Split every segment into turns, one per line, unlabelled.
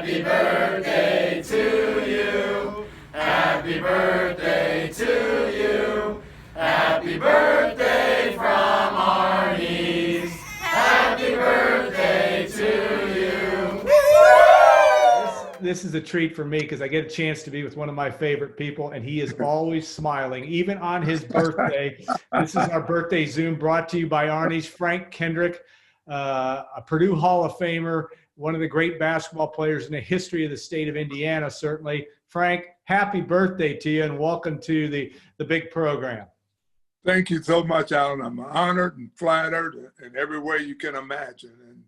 Happy birthday to you. Happy birthday to you. Happy birthday from Arnie's. Happy birthday to you.
This is a treat for me because I get a chance to be with one of my favorite people, and he is always smiling, even on his birthday. This is our birthday Zoom brought to you by Arnie's. Frank Kendrick, a Purdue Hall of Famer, one of the great basketball players in the history of the state of Indiana, certainly. Frank, happy birthday to you, and welcome to the big program.
Thank you so much, Alan. I'm honored and flattered in every way you can imagine. And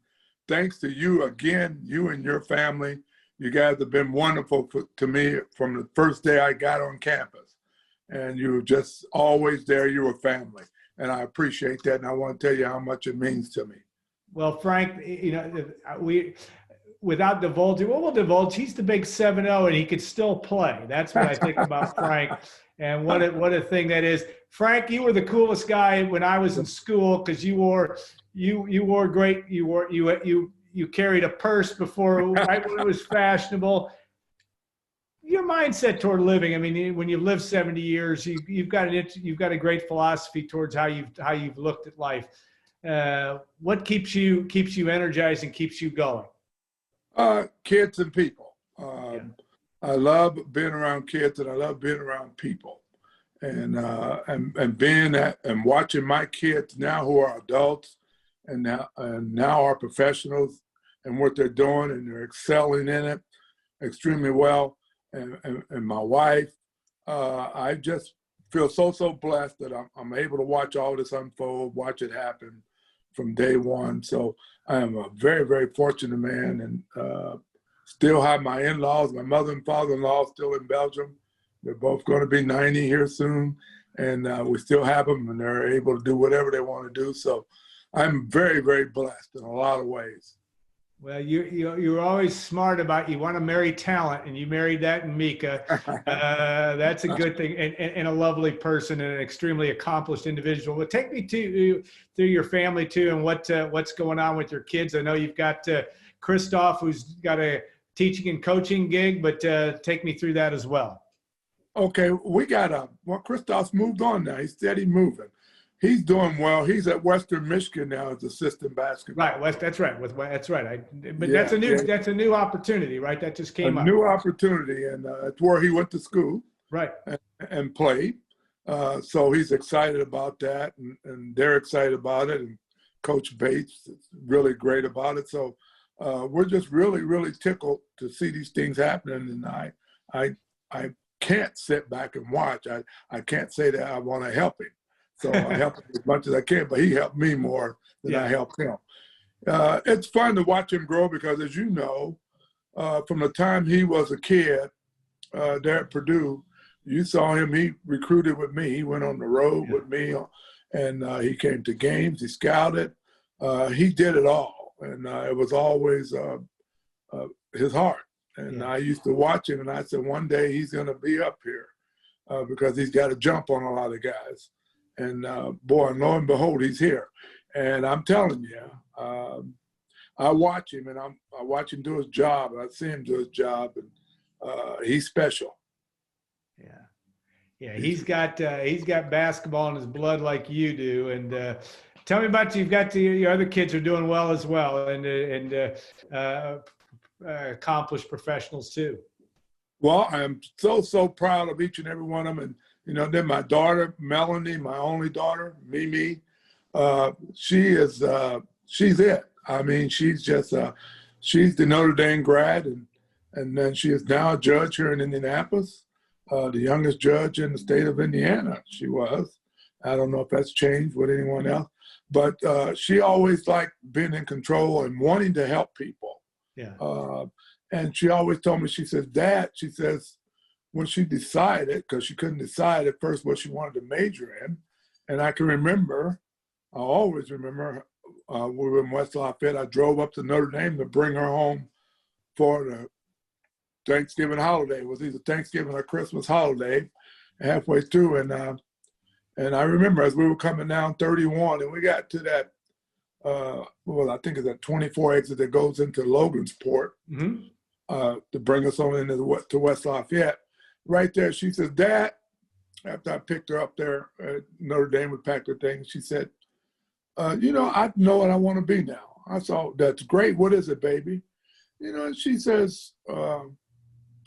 thanks to you again, you and your family. You guys have been wonderful to me from the first day I got on campus. And you were just always there. You were family. And I appreciate that. And I want to tell you how much it means to me.
Well, Frank, without divulging, we'll divulge, he's the big 7-0 and he could still play. That's what I think about Frank. And what a thing that is. Frank, you were the coolest guy when I was in school because you wore great. You carried a purse before, right when it was fashionable. Your mindset toward living. I mean, when you've lived 70 years, you've got a great philosophy towards how you've looked at life. What keeps you energized and keeps you going?
Kids and people. I love being around kids and I love being around people. And being at and watching my kids now who are adults and now are professionals and what they're doing, and they're excelling in it extremely well. And my wife, I just feel so blessed that I'm able to watch all this unfold, watch it happen from day one. So I am a very, very fortunate man, and still have my in-laws, my mother and father-in-law still in Belgium. They're both going to be 90 here soon, and we still have them, and they're able to do whatever they want to do. So I'm very, very blessed in a lot of ways.
Well, you're always smart about you want to marry talent, and you married that in Mika. That's a good thing, and a lovely person and an extremely accomplished individual. But take me through your family too, and what's going on with your kids. I know you've got Christoph, who's got a teaching and coaching gig, but take me through that as well.
Okay, we got Christoph's moved on now. He's steady moving. He's doing well. He's at Western Michigan now as assistant basketball.
Right, that's right. That's right. That's a new opportunity, right? That just came up.
A new opportunity, and it's where he went to school,
right,
and played. So he's excited about that, and they're excited about it. And Coach Bates is really great about it. So we're just really, really tickled to see these things happening. And I can't sit back and watch. I can't say that I want to help him. So I help him as much as I can, but he helped me more than I helped him. It's fun to watch him grow because, as you know, from the time he was a kid there at Purdue, you saw him, he recruited with me. He went on the road with me, and he came to games, he scouted. He did it all, and it was always his heart. And I used to watch him, and I said, one day he's going to be up here because he's got to jump on a lot of guys. And boy, and lo and behold, he's here. And I'm telling you, I watch him, and I watch him do his job. And I see him do his job, and he's special.
Yeah, he's got basketball in his blood like you do. And tell me about you've got your other kids are doing well as well, and accomplished professionals too.
Well, I'm so proud of each and every one of them. And then my daughter, Melanie, my only daughter, Mimi, she's it. I mean, she's the Notre Dame grad, and then she is now a judge here in Indianapolis, the youngest judge in the state of Indiana. She was. I don't know if that's changed with anyone else, but she always liked being in control and wanting to help people.
Yeah.
And she always told me, she says, Dad, she says, when she decided, because she couldn't decide at first what she wanted to major in, and I always remember, we were in West Lafayette. I drove up to Notre Dame to bring her home for the Thanksgiving holiday. It was either Thanksgiving or Christmas holiday, halfway through. And I remember as we were coming down 31, and we got to that, I think it's that 24 exit that goes into Logansport.
Mm-hmm.
to bring us on into to West Lafayette. Right there, she says, Dad, after I picked her up there at Notre Dame with packed her things, she said, I know what I want to be now. I said, that's great. What is it, baby? And she says, I'm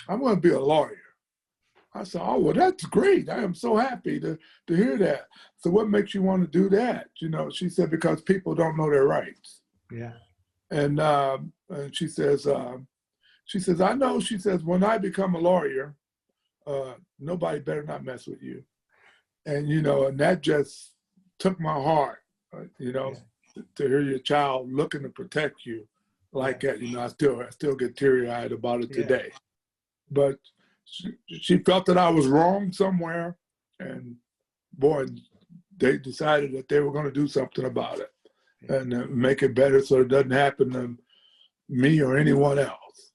going to be a lawyer. I said, oh, well, that's great. I am so happy to hear that. So what makes you want to do that? She said, because people don't know their rights.
Yeah.
And she says, I know, she says, when I become a lawyer, nobody better not mess with you. And, and that just took my heart, to hear your child looking to protect you like that. I still get teary-eyed about it today. But she felt that I was wrong somewhere, and boy, they decided that they were going to do something about it and make it better so it doesn't happen to me or anyone else,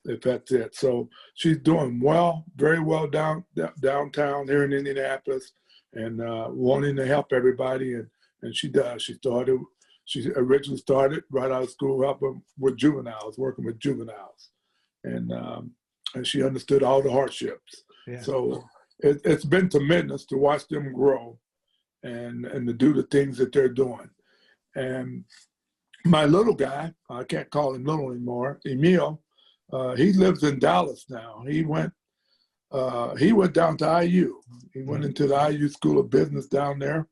if that's it. So she's doing well, very well downtown here in Indianapolis, and wanting to help everybody, and she does. She originally started right out of school helping with juveniles, working with juveniles, and she understood all the hardships. Yeah. So it's been tremendous to watch them grow and to do the things that they're doing. And my little guy, I can't call him little anymore, Emil, he lives in Dallas now. He went down to IU. He went into the IU School of Business down there,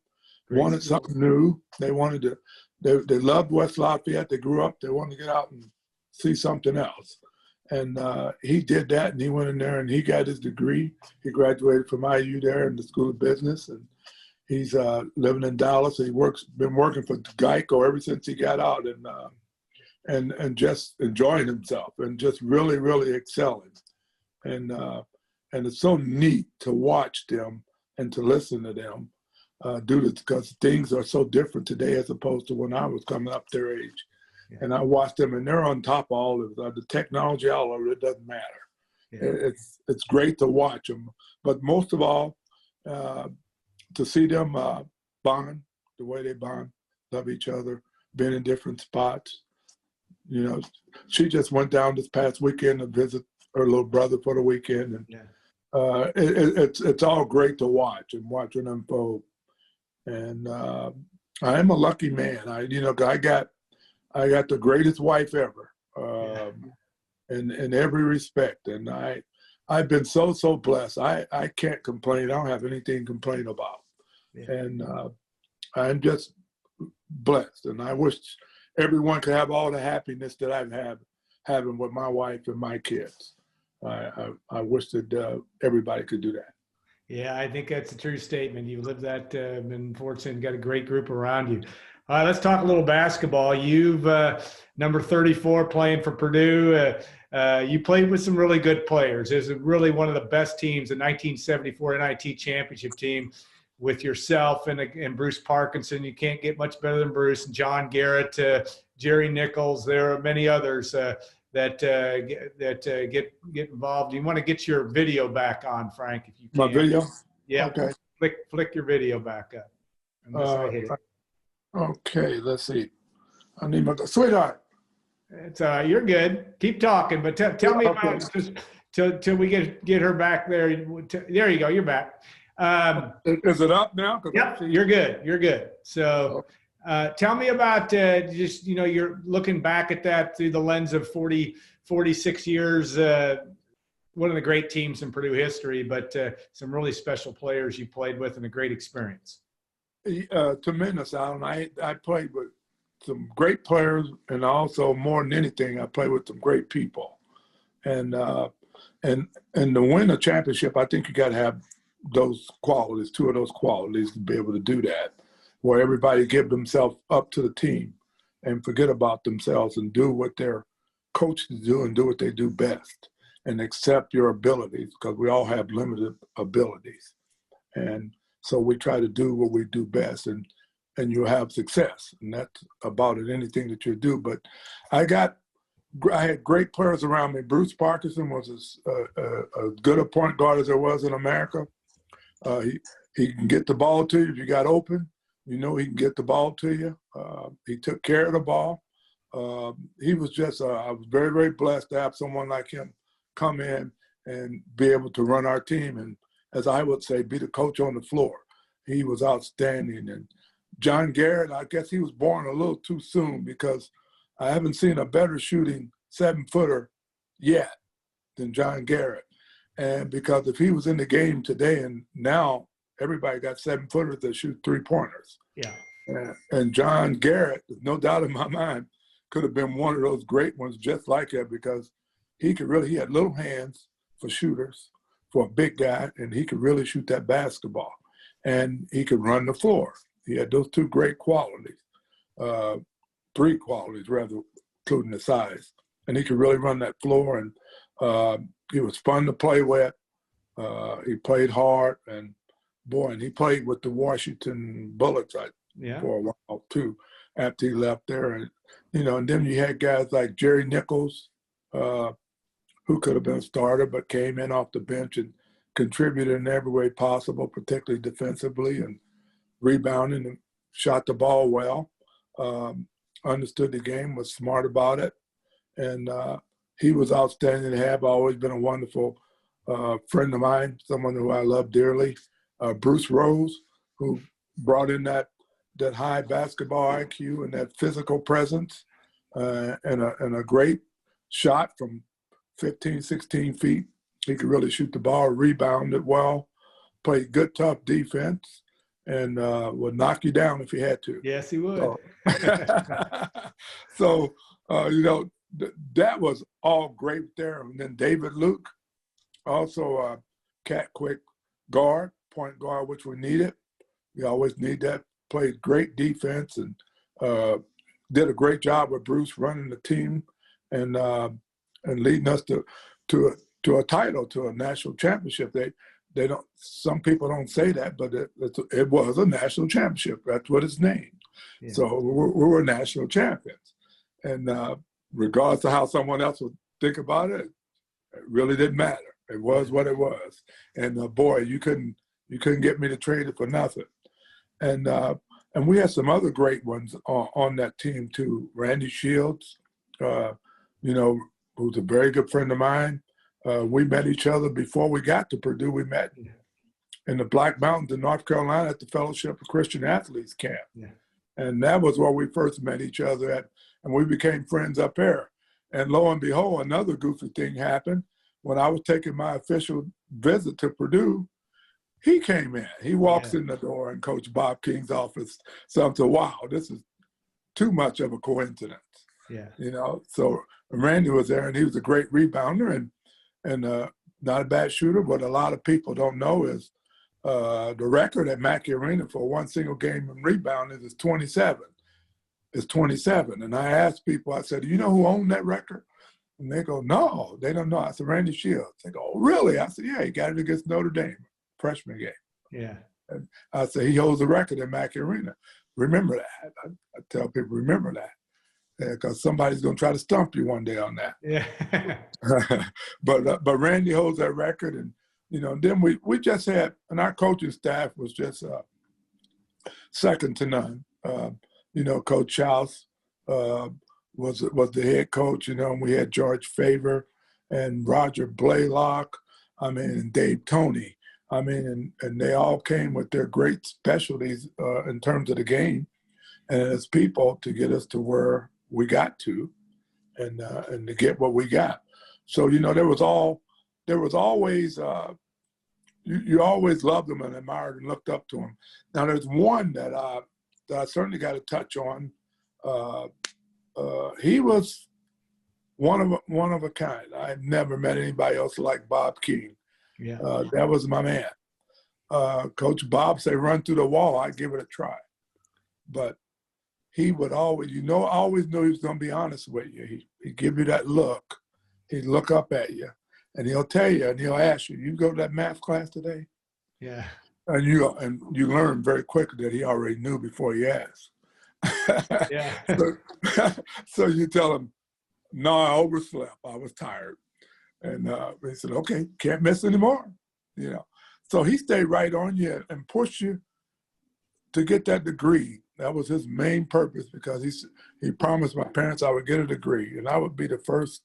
wanted something new. They loved West Lafayette. They grew up. They wanted to get out and see something else. And he did that, and he went in there, and he got his degree. He graduated from IU there in the School of Business, and he's living in Dallas. He been working for Geico ever since he got out, and just enjoying himself and just really, really excelling. And it's so neat to watch them and to listen to them do this, because things are so different today as opposed to when I was coming up their age. Yeah. And I watch them, and they're on top of all of the technology, all of it. It doesn't matter. Yeah. It's great to watch them, but most of all, to see them bond the way they bond, love each other, been in different spots. She just went down this past weekend to visit her little brother for the weekend, and it's all great to watch and watching them unfold. And I am a lucky man. I got the greatest wife ever, in every respect. And I've been so blessed. I can't complain. I don't have anything to complain about. Yeah. And I'm just blessed. And I wish everyone could have all the happiness that I've having with my wife and my kids. I wish that everybody could do that.
Yeah, I think that's a true statement. You lived that, been fortunate and got a great group around you. All right, let's talk a little basketball. You've number 34 playing for Purdue. You played with some really good players. It was really one of the best teams, the 1974 NIT championship team, with yourself and Bruce Parkinson. You can't get much better than Bruce, and John Garrett, Jerry Nichols. There are many others that get involved. You want to get your video back on, Frank, if you can.
My video?
Yeah.
Okay.
Flick your video back up. I hit it.
Okay, let's see. I need my sweetheart.
It's you're good. Keep talking, but tell me about just till we get her back there. There you go. You're back.
Is it up now?
Yep, you're good. You're good. So tell me about just, you're looking back at that through the lens of 46 years, one of the great teams in Purdue history, but some really special players you played with and a great experience.
Tremendous, Alan. I played with some great players, and also more than anything, I played with some great people. And to win a championship, I think you got to have those qualities, two of those qualities, to be able to do that, where everybody give themselves up to the team and forget about themselves and do what they're coached to do and do what they do best and accept your abilities, because we all have limited abilities. And so we try to do what we do best, and you'll have success. And that's about it, anything that you do. But I had great players around me. Bruce Parkinson was as good a point guard as there was in America. He can get the ball to you if you got open. He can get the ball to you. He took care of the ball. he was just, I was very, very blessed to have someone like him come in and be able to run our team. And as I would say, be the coach on the floor. He was outstanding. And John Garrett, I guess he was born a little too soon because I haven't seen a better shooting 7-footer yet than John Garrett. And because if he was in the game today, and now everybody got 7-footers that shoot 3-pointers.
Yeah.
And John Garrett, no doubt in my mind, could have been one of those great ones just like that because he had little hands for shooters, for a big guy, and he could really shoot that basketball. And he could run the floor. He had those 2 great qualities, 3 qualities rather, including the size. And he could really run that floor, and he was fun to play with. He played hard, and he played with the Washington Bullets for a while too, after he left there. And and then you had guys like Jerry Nichols, who could have been a starter but came in off the bench and contributed in every way possible, particularly defensively and rebounding and shot the ball well. Understood the game, was smart about it, and he was outstanding to have. Always been a wonderful friend of mine, someone who I love dearly. Bruce Rose, who brought in that high basketball IQ and that physical presence, and a great shot from 15, 16 feet. He could really shoot the ball, rebound it well, played good, tough defense, and would knock you down if he had to.
Yes, he would.
So, that was all great there. And then David Luke, also a quick guard, point guard, which we needed. We always need that. Played great defense and did a great job with Bruce running the team and leading us to a title, to a national championship. They don't. Some people don't say that, but it was a national championship. That's what it's named. Yeah. So we were national champions, and regardless of how someone else would think about it, it really didn't matter. It was what it was, and boy, you couldn't get me to trade it for nothing. And we had some other great ones on that team too. Randy Shields, who's a very good friend of mine. We met each other before we got to Purdue. We met in the Black Mountains in North Carolina at the Fellowship of Christian Athletes camp. Yeah. And that was where we first met each other at, and we became friends up there. And lo and behold, another goofy thing happened. When I was taking my official visit to Purdue, he came in. He walks in the door in Coach Bob King's office. So I'm saying, wow, this is too much of a coincidence. Yeah. So Randy was there, and he was a great rebounder and not a bad shooter. What a lot of people don't know is the record at Mackey Arena for one single game in rebounding is 27. It's 27. And I asked people, I said, do you know who owned that record? And they go, no, they don't know. I said, Randy Shields. They go, oh, really? I said, yeah, he got it against Notre Dame, freshman game. Yeah. And I said, he holds the record at Mackey Arena. Remember that. I tell people, remember that. Because somebody's going to try to stump you one day on that. Yeah. But Randy holds that record. And, then we just had, and our coaching staff was just second to none. Coach House was the head coach, and we had George Favor and Roger Blaylock, and Dave Toney. And they all came with their great specialties in terms of the game and as people to get us to where we got to and to get what we got. So, there was always, you always loved them and admired and looked up to them. Now, there's one that I certainly got to touch on. He was one of a kind. I've never met anybody else like Bob King. Yeah. That was my man. Coach Bob said, run through the wall. I'd give it a try. But he would always, always knew he was going to be honest with you. He'd give you that look. He'd look up at you, and he'll tell you, and he'll ask you, you go to that math class today? Yeah. And you learn very quickly that he already knew before he asked. Yeah. So you tell him, no, I overslept. I was tired. And he said, okay, can't miss anymore. So he stayed right on you and pushed you to get that degree. That was his main purpose, because he promised my parents I would get a degree, and I would be the first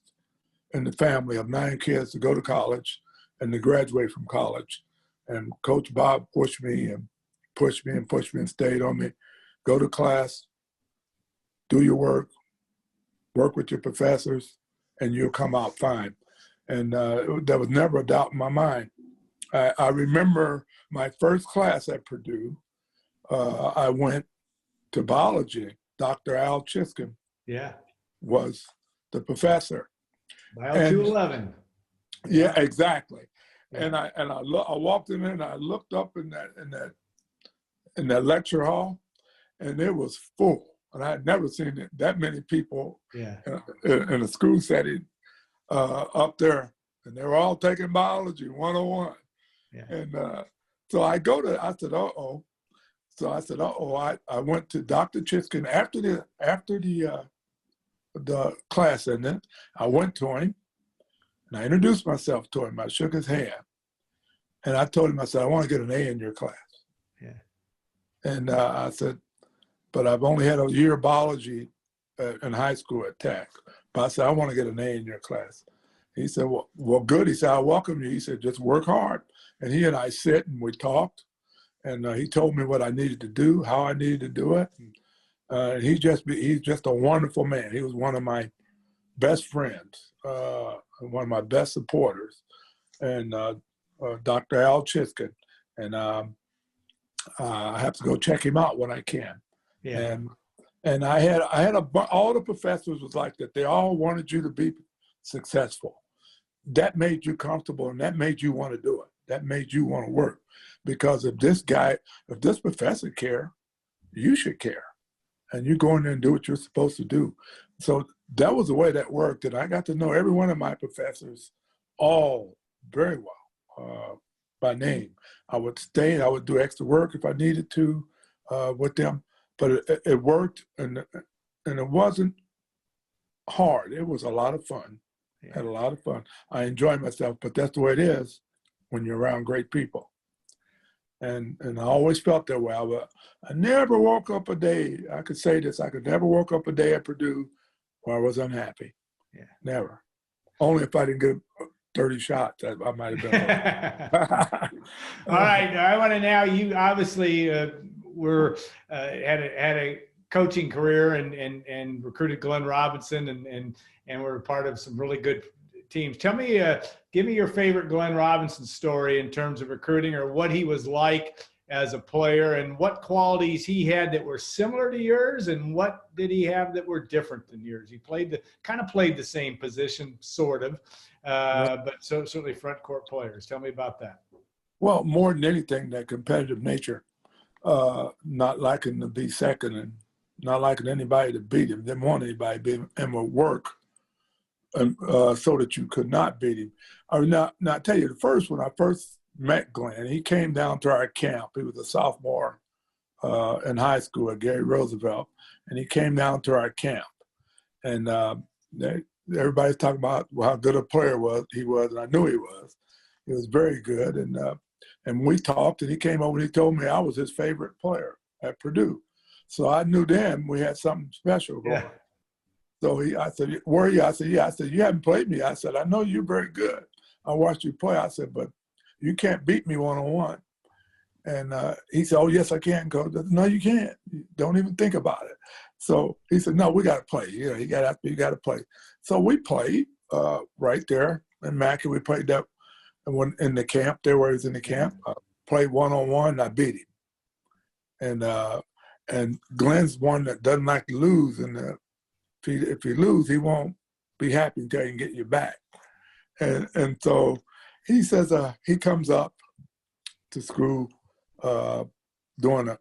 in the family of 9 kids to go to college and to graduate from college. And Coach Bob pushed me and pushed me and pushed me and stayed on me. Go to class, do your work with your professors, and you'll come out fine. And there was never a doubt in my mind. I remember my first class at Purdue. I went to biology. Dr. Al Chiskin was the professor.
Bio 211.
Yeah, exactly.
Yeah.
And I walked in there and I looked up in that lecture hall, and it was full. And I had never seen that many people in a school setting up there, and they were all taking biology 101.
Yeah.
And so I said, uh-oh. So I said, uh-oh. I went to Dr. Chiskin after the class ended. I went to him, and I introduced myself to him. I shook his hand, and I told him, I said, I want to get an A in your class.
Yeah. And
I said, but I've only had a year of biology in high school at Tech. But I said, I want to get an A in your class. He said, well, good. He said, I welcome you. He said, just work hard. And he and I sit and we talked. And he told me what I needed to do, how I needed to do it. And he's just a wonderful man. He was one of my best friends, one of my best supporters, and Dr. Al Chiskin. And I have to go check him out when I can.
Yeah.
And I had all the professors was like that. They all wanted you to be successful. That made you comfortable, and that made you want to do it. That made you want to work. Because if this professor care, you should care. And you go in there and do what you're supposed to do. So that was the way that worked. And I got to know every one of my professors all very well by name. I would stay, I would do extra work if I needed to with them. But it worked, and it wasn't hard. It was a lot of fun.
Yeah.
Had a lot of fun. I enjoyed myself, but that's the way it is when you're around great people. And I always felt that way. I never woke up a day, I could say this, I could never woke up a day at Purdue where I was unhappy.
Yeah.
Never. Only if I didn't get 30 shots, I might have been.
All right. I want to now, you obviously had a coaching career and recruited Glenn Robinson and were part of some really good teams. Tell me, give me your favorite Glenn Robinson story in terms of recruiting, or what he was like as a player, and what qualities he had that were similar to yours, and what did he have that were different than yours. He kind of played the same position, sort of, but certainly front court players. Tell me about that.
Well, more than anything, that competitive nature, not liking to be second and not liking anybody to beat him, didn't want anybody to beat him, and would work so that you could not beat him. Now, I tell you, when I first met Glenn, he came down to our camp. He was a sophomore in high school at Gary Roosevelt, and he came down to our camp. And everybody's talking about how good a player he was, and I knew he was. He was very good, and we talked, and he came over and he told me I was his favorite player at Purdue. So I knew then we had something special going.
Yeah.
So I said, where are you? I said, yeah. I said, you haven't played me. I said, I know you're very good. I watched you play. I said, but you can't beat me one-on-one. And he said, oh, yes, I can, Coach. I said, no, you can't. Don't even think about it. So he said, no, we got to play. You got to play. So we played right there in Mackey. We played that in the camp there where he was in the camp. Played one-on-one, and I beat him. And Glenn's one that doesn't like to lose, and if you lose, he won't be happy until he can get you back. And so he says he comes up to school doing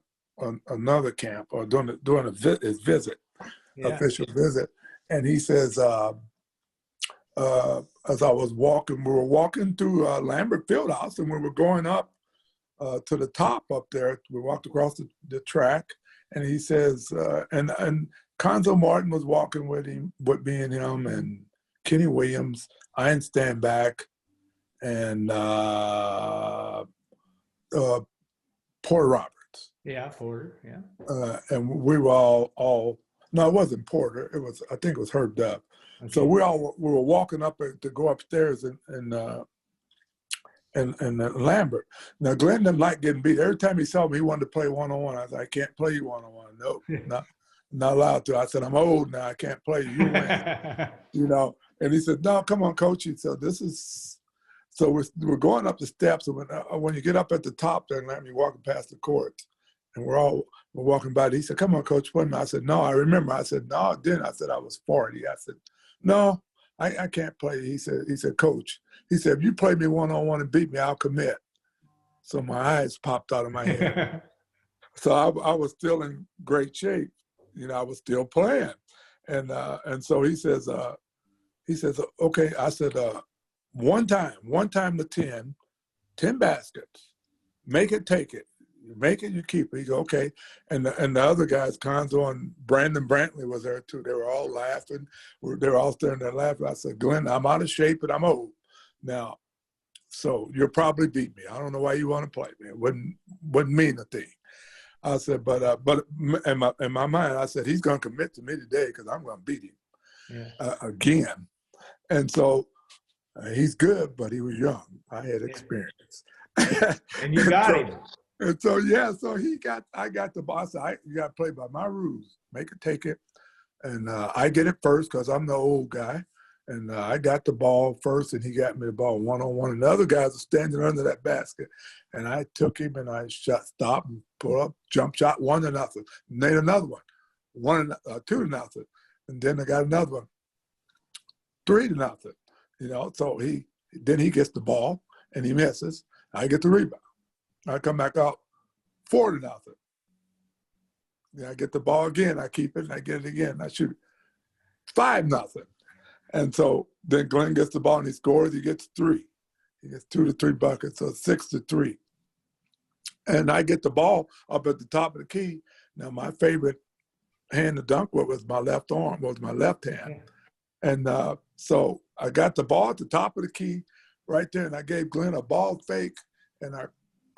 another camp, or doing his visit, official visit, and he says, as I was walking, we were walking through Lambert Fieldhouse, and we were going up to the top up there. We walked across the track, and he says, and Conzo Martin was walking with me and him, and Kenny Williams, Ian Stanback, and Porter Roberts.
Yeah, Porter. Yeah.
And we were all no, it wasn't Porter. It was, I think it was Herb Dub.
Okay.
So we were walking up to go upstairs and Lambert. Now Glenn didn't like getting beat. Every time he saw me, he wanted to play one-on-one. I said, I can't play you one-on-one. Nope, not allowed to. I said, I'm old now. I can't play you. You win. You know. And he said, no, come on, coach. He said, so we're going up the steps. And when you get up at the top there, and let me walking past the court, and we're walking by. He said, come on, coach, play me. I said, no, I remember. I said, no, I didn't. I said, I was 40. I said, no, I can't play. He said, coach. He said, if you play me one-on-one and beat me, I'll commit. So my eyes popped out of my head. So I was still in great shape. You know, I was still playing. And so he says, okay. I said, one time to 10 baskets. Make it, take it. You make it, you keep it. He go, okay. And the other guys, Conzo and Brandon Brantley was there too. They were all laughing. They were all standing there laughing. I said, Glenn, I'm out of shape and I'm old. Now, so you'll probably beat me. I don't know why you want to play me. It wouldn't mean a thing. I said, but in my mind, I said, he's going to commit to me today because I'm going to beat him again. And so he's good, but he was young. I had experience.
And you got him.
And so, yeah, so I got the ball. I said, you got to play by my rules. Make it, take it. And I get it first because I'm the old guy. And I got the ball first, and he got me the ball one-on-one. And the other guys are standing under that basket. And I took him, and I stopped and pulled up, jump shot, 1-0. Made another one, 2-0. And then I got another one, 3-0. You know, so then he gets the ball, and he misses. I get the rebound. I come back out, 4-0. Then I get the ball again. I keep it, and I get it again. I shoot 5-0. And so then Glenn gets the ball and he scores. He gets 3. He gets 2 to 3 buckets, so 6 to 3. And I get the ball up at the top of the key. Now my favorite hand to dunk with was my left arm, was my left hand. Yeah. And so I got the ball at the top of the key right there, and I gave Glenn a ball fake, and I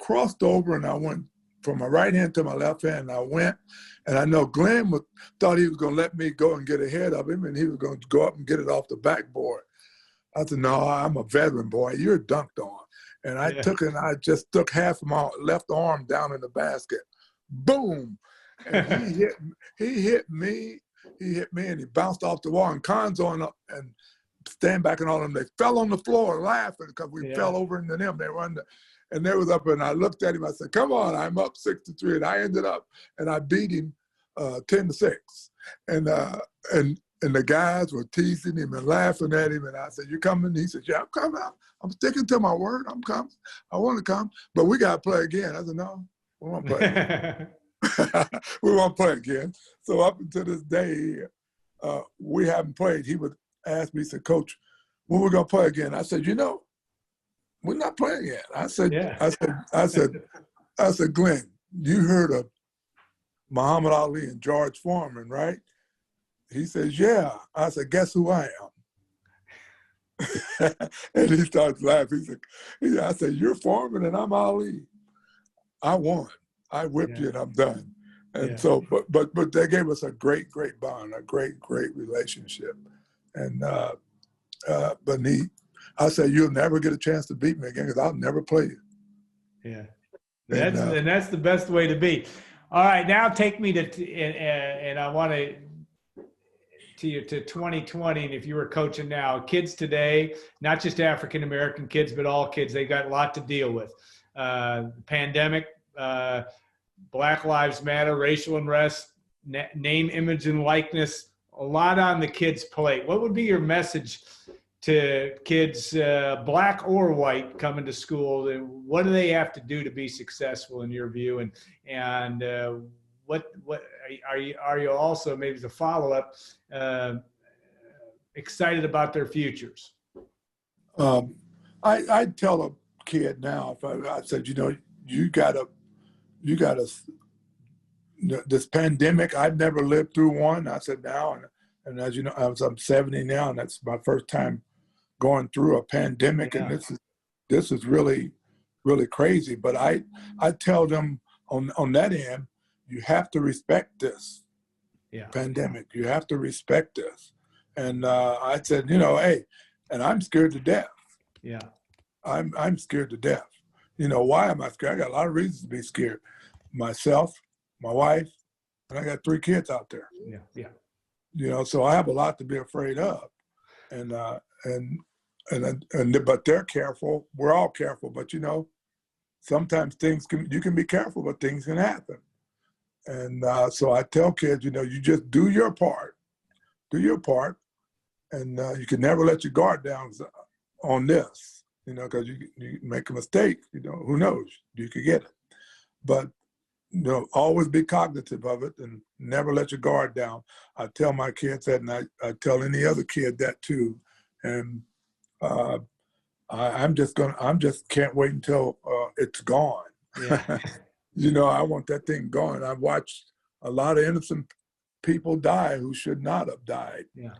crossed over and I went from my right hand to my left hand, and I went, and I know Glenn thought he was going to let me go and get ahead of him, and he was going to go up and get it off the backboard. I said, no, I'm a veteran, boy. You're dunked on. And I took it, and I just stuck half of my left arm down in the basket. Boom. And he hit me, and he bounced off the wall, and Conzo and Stand Back and all of them, they fell on the floor laughing because we fell over into them. They were under. And they was up, and I looked at him. I said, come on, I'm up 6 to 3. And I ended up, and I beat him 10 to 6. And the guys were teasing him and laughing at him. And I said, you coming? He said, yeah, I'm coming. I'm sticking to my word. I'm coming. I want to come. But we got to play again. I said, no, we won't play again. We won't play again. So up until this day, we haven't played. He would ask me, he said, Coach, when we're going to play again? I said, we're not playing yet. I said, Glenn, you heard of Muhammad Ali and George Foreman, right? He says, yeah. I said, guess who I am? And he starts laughing. I said, you're Foreman and I'm Ali. I won. I whipped you and I'm done. And so, but they gave us a great bond, a great relationship. And but I said, you'll never get a chance to beat me again because I'll never play you.
Yeah. And that's the best way to be. All right, now take me and I want to 2020, and if you were coaching now, kids today, not just African-American kids, but all kids, they got a lot to deal with. Pandemic, Black Lives Matter, racial unrest, name, image, and likeness, a lot on the kids' plate. What would be your message to kids, black or white, coming to school? And what do they have to do to be successful in your view? And what are you also, maybe as a follow-up, excited about their futures?
I tell a kid now, if I said, you gotta, this pandemic, I've never lived through one. I said now, and as you know, I'm 70 now, and that's my first time going through a pandemic, and this is really, really crazy. But I tell them on that end, you have to respect this
Yeah.
pandemic. You have to respect this. And I said, hey, and I'm scared to death.
Yeah.
I'm scared to death. Why am I scared? I got a lot of reasons to be scared. Myself, my wife, and I got 3 kids out there.
Yeah. Yeah.
So I have a lot to be afraid of. And but they're careful. We're all careful, but sometimes you can be careful, but things can happen. And so I tell kids, you just do your part, and you can never let your guard down on this, because you make a mistake, who knows, you could get it. But always be cognitive of it and never let your guard down. I tell my kids that, and I tell any other kid that too. And I'm just can't wait until it's gone.
Yeah.
I want that thing gone. I've watched a lot of innocent people die who should not have died.
Yeah.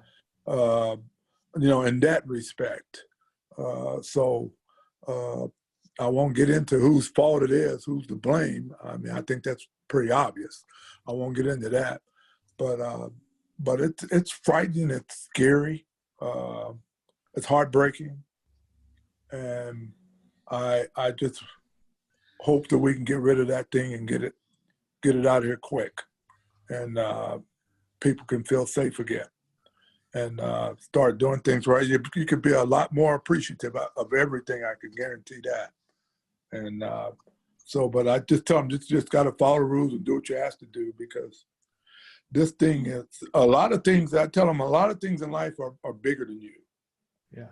In that respect. So I won't get into whose fault it is, who's to blame. I mean, I think that's pretty obvious. I won't get into that. But it's frightening. It's scary. It's heartbreaking. And I just hope that we can get rid of that thing and get it out of here quick, and people can feel safe again, and start doing things right. You could be a lot more appreciative of everything. I can guarantee that. And but I just tell them just got to follow the rules and do what you ask to do, because this thing is a lot of things. I tell them a lot of things in life are bigger than you.
Yeah.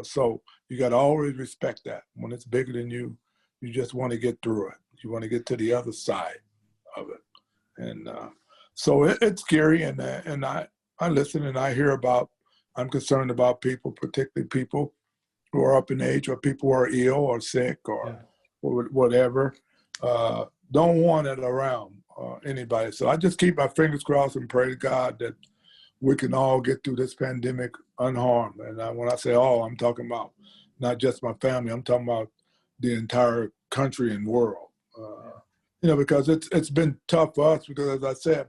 So you got to always respect that. When it's bigger than you, you just want to get through it. You want to get to the other side of it. And so it's scary. And I listen and I hear about, I'm concerned about people, particularly people who are up in age, or people who are ill or sick or whatever. Don't want it around anybody. So I just keep my fingers crossed and pray to God that we can all get through this pandemic unharmed. And when I say all, I'm talking about not just my family. I'm talking about the entire country and world. Because it's been tough for us, because as I said,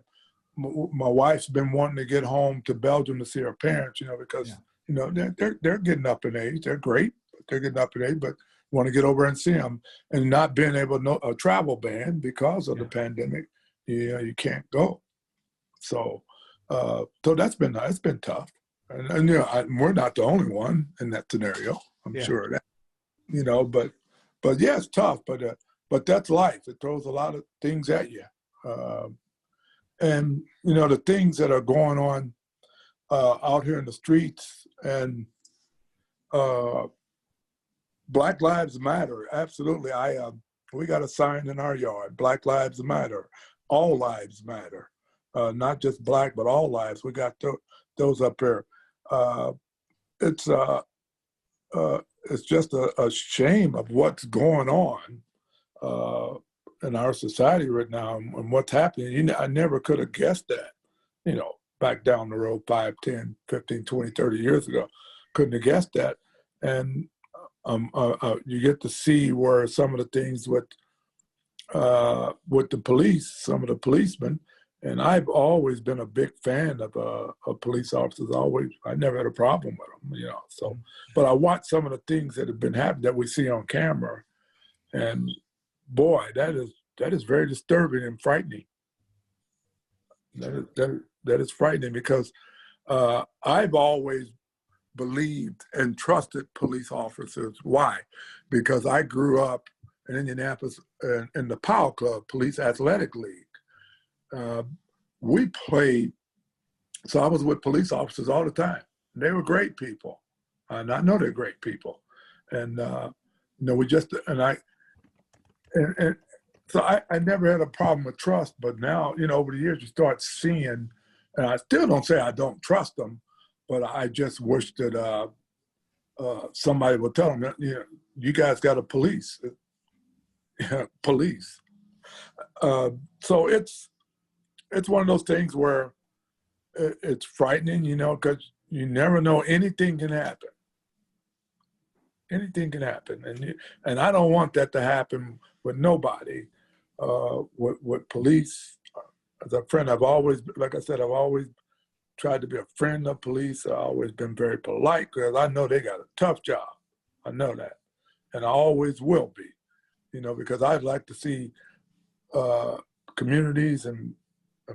my wife's been wanting to get home to Belgium to see her parents, because they're getting up in age. They're great, but they're getting up in age, but want to get over and see them, and not being able to a travel ban because of the pandemic. You can't go. So it's been tough, and we're not the only one in that scenario. I'm sure of that. But yeah, it's tough. But that's life. It throws a lot of things at you, and the things that are going on out here in the streets, and Black Lives Matter. Absolutely, we got a sign in our yard. Black Lives Matter. All lives matter. Not just black, but all lives. We got those up there. It's just a shame of what's going on in our society right now, and what's happening. I never could have guessed that, back down the road 5, 10, 15, 20, 30 years ago. Couldn't have guessed that. And you get to see where some of the things with the police, some of the policemen. And I've always been a big fan of police officers. I never had a problem with them, So, but I watch some of the things that have been happening that we see on camera, and boy, that is very disturbing and frightening. That is frightening, because I've always believed and trusted police officers. Why? Because I grew up in Indianapolis in the Powell Club, Police Athletic League. We played, so I was with police officers all the time. They were great people, and I know they're great people. And so I never had a problem with trust. But now, over the years, you start seeing, and I still don't say I don't trust them, but I just wish that somebody would tell them, you guys got to police. Police. So it's one of those things where it's frightening, because you never know, anything can happen. Anything can happen, and I don't want that to happen with nobody. with police. As a friend, I've always, like I said, I've always tried to be a friend of police. I've always been very polite because I know they got a tough job. I know that. And I always will be, because I'd like to see communities and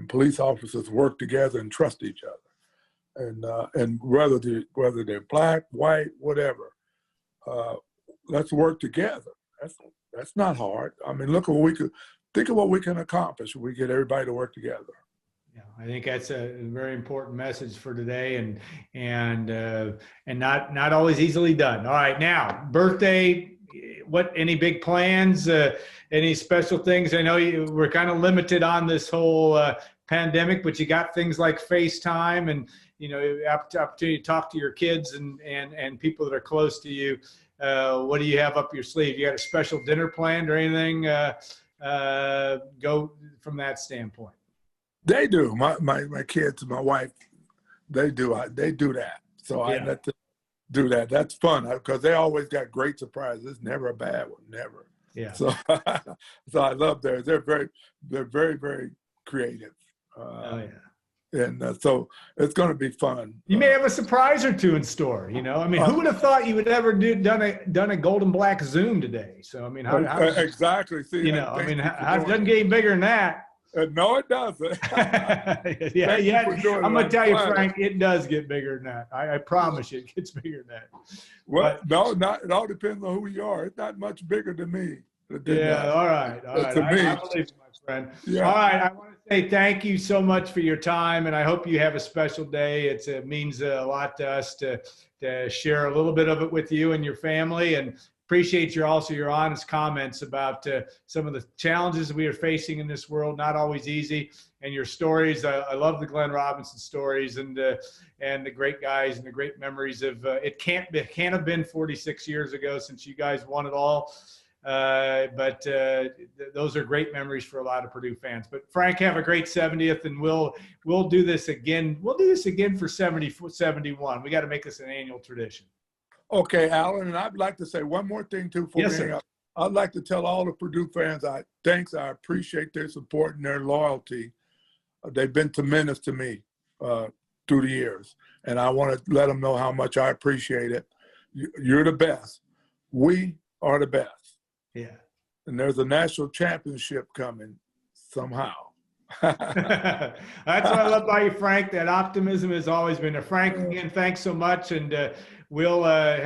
police officers work together and trust each other. And whether they're black, white, whatever, let's work together. That's not hard. I mean, think of what we can accomplish if we get everybody to work together.
Yeah, I think that's a very important message for today, and not always easily done. All right, now birthday. Any big plans? Any special things? I know we're kind of limited on this whole pandemic, but you got things like FaceTime and opportunity to talk to your kids and people that are close to you. What do you have up your sleeve? You got a special dinner planned or anything? Go from that standpoint.
They do. My kids, my wife, they do that. So I let them do that. That's fun because they always got great surprises. Never a bad one. Never.
Yeah.
So so I love theirs. They're very, very creative.
Oh yeah.
And so it's going to be fun.
You may have a surprise or two in store. I mean, who would have thought you would ever done a gold and black Zoom today? So I mean, how
exactly? See,
I mean, it doesn't get any bigger than that.
No, it doesn't.
yeah. I'm gonna tell you, Frank, it does get bigger than that. I promise you, it gets bigger than that.
Well, no, not. It all depends on who you are. It's not much bigger than me.
All right.
To me.
I believe you, my friend.
Yeah.
All right. I want to say thank you so much for your time, and I hope you have a special day. It means a lot to us to share a little bit of it with you and your family, and appreciate your honest comments about some of the challenges we are facing in this world. Not always easy, and your stories. I love the Glenn Robinson stories and the great guys and the great memories of. It can't have been 46 years ago since you guys won it all. But those are great memories for a lot of Purdue fans. But Frank, have a great 70th, and we'll do this again. We'll do this again for 71. We got to make this an annual tradition.
Okay, Alan, and I'd like to say one more thing too.
Yes, sir.
I'd like to tell all the Purdue fans, I appreciate their support and their loyalty. They've been tremendous to me through the years, and I want to let them know how much I appreciate it. You're the best. We are the best.
Yeah.
And there's a national championship coming somehow.
That's what I love about you, Frank. That optimism has always been there. Frank, again, thanks so much, and we'll I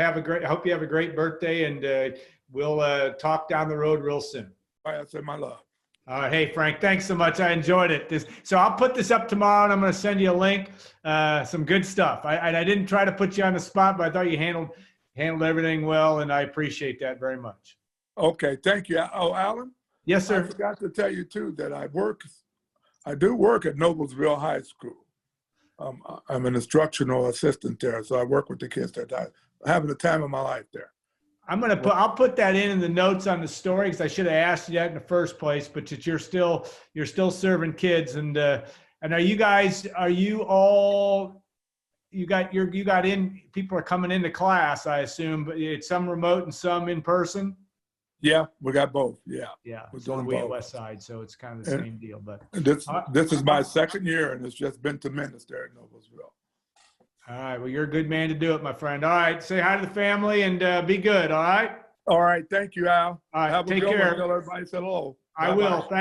hope you have a great birthday, and we'll talk down the road real soon.
All right, I said my love.
Hey, Frank, thanks so much. I enjoyed it. So I'll put this up tomorrow, and I'm going to send you a link. Some good stuff. I didn't try to put you on the spot, but I thought you handled everything well, and I appreciate that very much.
Okay, thank you. Oh, Alan?
Yes, sir.
I forgot to tell you, too, that I do work at Noblesville High School. I'm an instructional assistant there, so I work with the kids there. I'm having the time of my life there.
I'll put that in the notes on the story, because I should have asked you that in the first place. But that you're still serving kids, and are you got in? People are coming into class, I assume, but it's some remote and some in person.
Yeah, we got both. Yeah.
We're doing both. West Side, so it's kind of the same deal. But
this is my second year, and it's just been tremendous there at Noblesville.
All right. Well, you're a good man to do it, my friend. All right. Say hi to the family and be good. All right.
All right. Thank you, Al.
All right.
Have
Take
a good
care.
one. Tell everybody hello.
I will. Thank